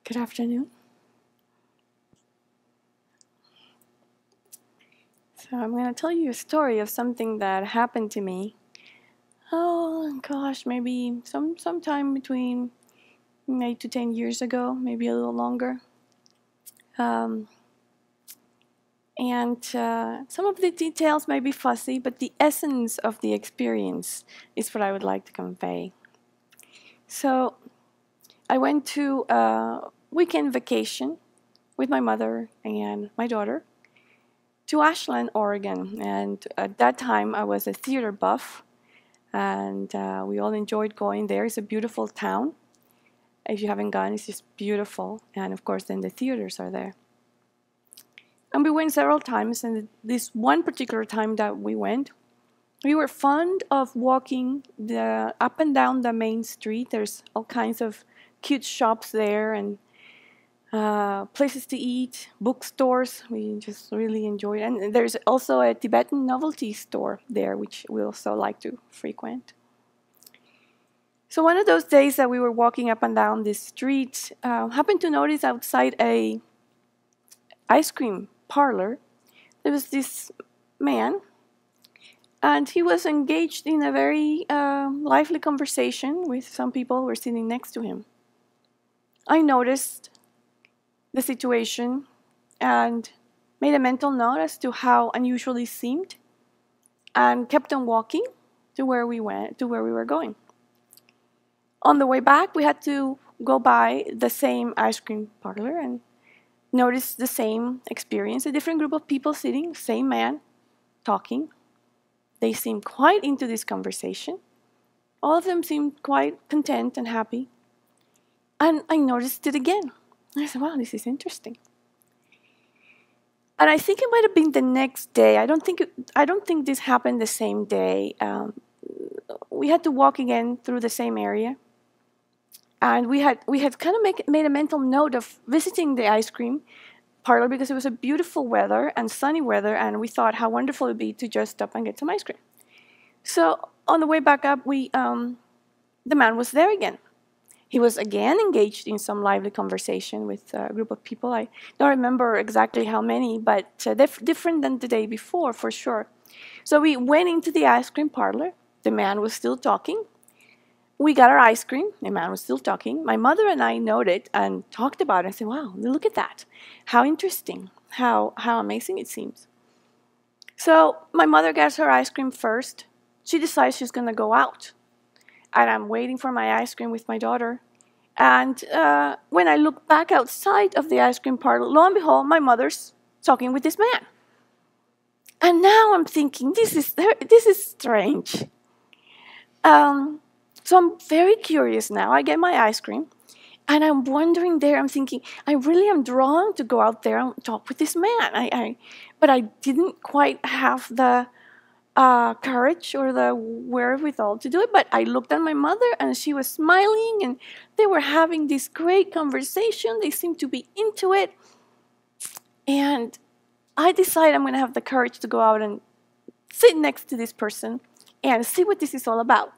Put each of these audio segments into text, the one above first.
Good afternoon. So I'm going to tell you a story of something that happened to me. Oh gosh, maybe sometime between 8 to 10 years ago, maybe a little longer. Um, and some of the details may be fussy, but the essence of the experience is what I would like to convey. So I went to a weekend vacation with my mother and my daughter to Ashland, Oregon. And at that time, I was a theater buff, and we all enjoyed going there. It's a beautiful town. If you haven't gone, it's just beautiful. And of course, then the theaters are there. And we went several times, and this one particular time that we went, we were fond of walking up and down the main street. There's all kinds of cute shops there, and places to eat, bookstores. We just really enjoy it. And there's also a Tibetan novelty store there, which we also like to frequent. So one of those days that we were walking up and down this street, happened to notice outside a ice cream parlor, there was this man, and he was engaged in a very lively conversation with some people who were sitting next to him. I noticed the situation and made a mental note as to how unusual it seemed, and kept on walking to where we were going. On the way back, we had to go by the same ice cream parlor and notice the same experience. A different group of people sitting, same man talking. They seemed quite into this conversation. All of them seemed quite content and happy. And I noticed it again. I said, wow, this is interesting. And I think it might have been the next day. I don't think this happened the same day. We had to walk again through the same area, and we had kind of made a mental note of visiting the ice cream parlor because it was a beautiful weather and sunny weather, and we thought how wonderful it would be to just stop and get some ice cream. So on the way back up, the man was there again. He was again engaged in some lively conversation with a group of people. I don't remember exactly how many, but different than the day before, for sure. So we went into the ice cream parlor. The man was still talking. We got our ice cream. The man was still talking. My mother and I noted and talked about it. I said, wow, look at that. How interesting. How amazing it seems. So my mother gets her ice cream first. She decides she's going to go out. And I'm waiting for my ice cream with my daughter. And when I look back outside of the ice cream parlor, lo and behold, my mother's talking with this man. And now I'm thinking, this is strange. So I'm very curious now. I get my ice cream, and I'm wondering there, I'm thinking, I really am drawn to go out there and talk with this man. But I didn't quite have the courage or the wherewithal to do it. But I looked at my mother, and she was smiling, and they were having this great conversation. They seemed to be into it. And I decided I'm going to have the courage to go out and sit next to this person and see what this is all about.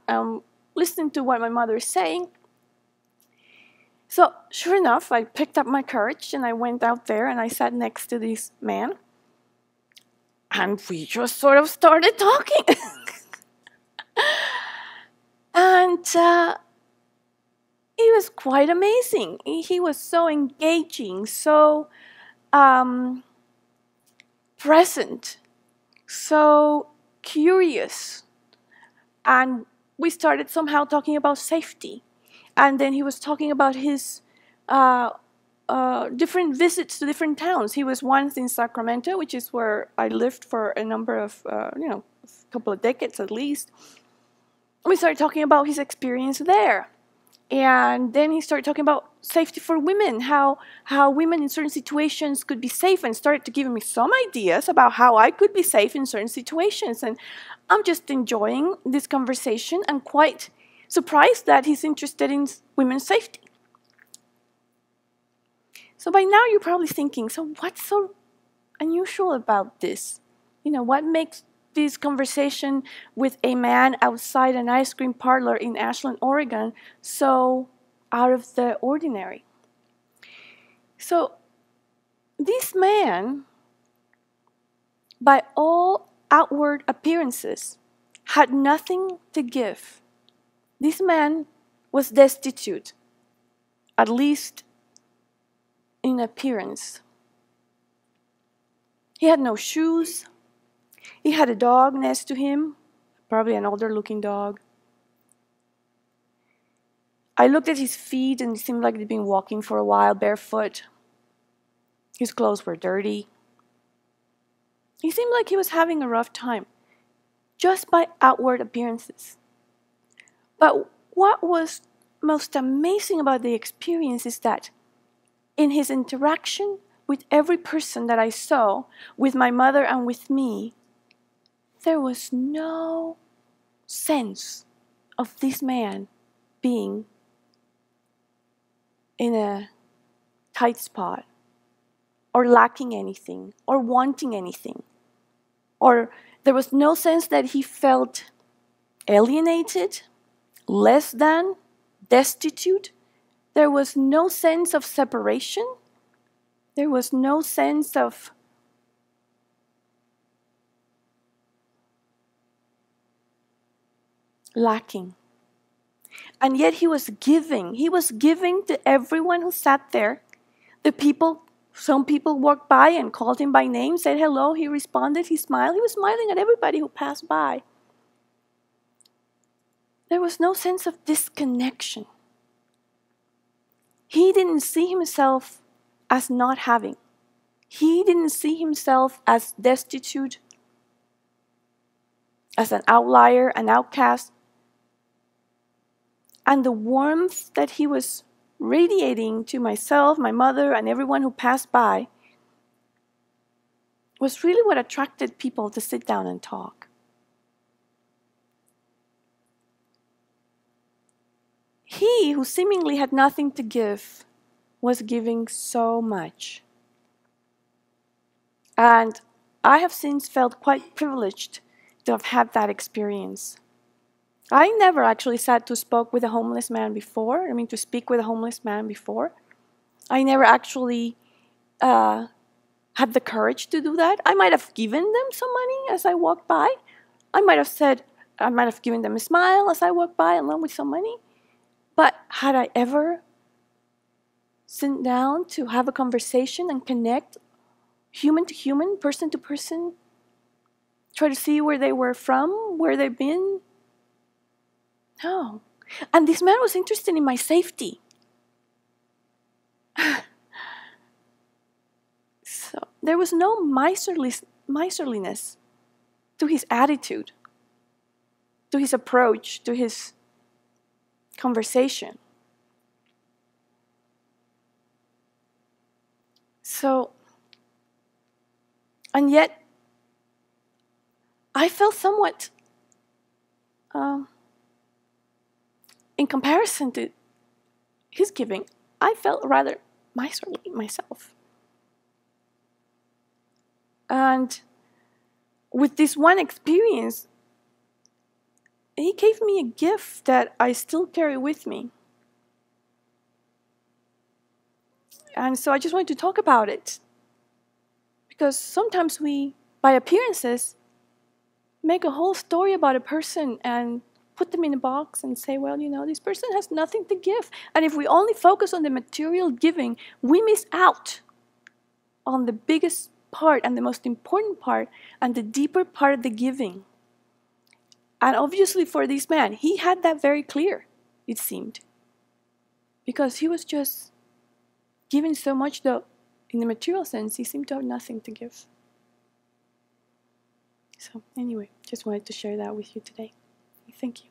Listen to what my mother is saying. So sure enough, I picked up my courage and I went out there and I sat next to this man. And we just sort of started talking. And it was quite amazing. He was so engaging, so present, so curious. And we started somehow talking about safety. And then he was talking about his different visits to different towns. He was once in Sacramento, which is where I lived for a number of, a couple of decades at least. We started talking about his experience there. And then he started talking about safety for women, how women in certain situations could be safe, and started to give me some ideas about how I could be safe in certain situations. And I'm just enjoying this conversation and quite surprised that he's interested in women's safety. So by now you're probably thinking, so what's so unusual about this? What makes this conversation with a man outside an ice cream parlor in Ashland, Oregon, so out of the ordinary? So this man, by all outward appearances, had nothing to give. This man was destitute, at least in appearance. He had no shoes. He had a dog next to him, probably an older looking dog. I looked at his feet and it seemed like he'd been walking for a while barefoot. His clothes were dirty. He seemed like he was having a rough time, just by outward appearances. But what was most amazing about the experience is that in his interaction with every person that I saw, with my mother and with me, there was no sense of this man being in a tight spot, or lacking anything, or wanting anything. Or there was no sense that he felt alienated, less than, destitute. There was no sense of separation. There was no sense of lacking. And yet he was giving. He was giving to everyone who sat there. The people, some people walked by and called him by name, said hello. He responded, he smiled. He was smiling at everybody who passed by. There was no sense of disconnection. He didn't see himself as not having. He didn't see himself as destitute, as an outlier, an outcast. And the warmth that he was radiating to myself, my mother, and everyone who passed by was really what attracted people to sit down and talk. He, who seemingly had nothing to give, was giving so much. And I have since felt quite privileged to have had that experience. I never actually sat to speak with a homeless man before. I never actually had the courage to do that. I might have given them some money as I walked by. I might have given them a smile as I walked by along with some money. But had I ever sat down to have a conversation and connect human to human, person to person, try to see where they were from, where they've been? No. And this man was interested in my safety. So there was no miserliness to his attitude, to his approach, to his conversation. So, and yet, I felt somewhat, in comparison to his giving, I felt rather miserly myself. And with this one experience, he gave me a gift that I still carry with me. And so I just wanted to talk about it. Because sometimes we, by appearances, make a whole story about a person and put them in a box and say, well, this person has nothing to give. And if we only focus on the material giving, we miss out on the biggest part and the most important part and the deeper part of the giving. And obviously for this man, he had that very clear, it seemed. Because he was just giving so much, though, in the material sense, he seemed to have nothing to give. So anyway, just wanted to share that with you today. Thank you.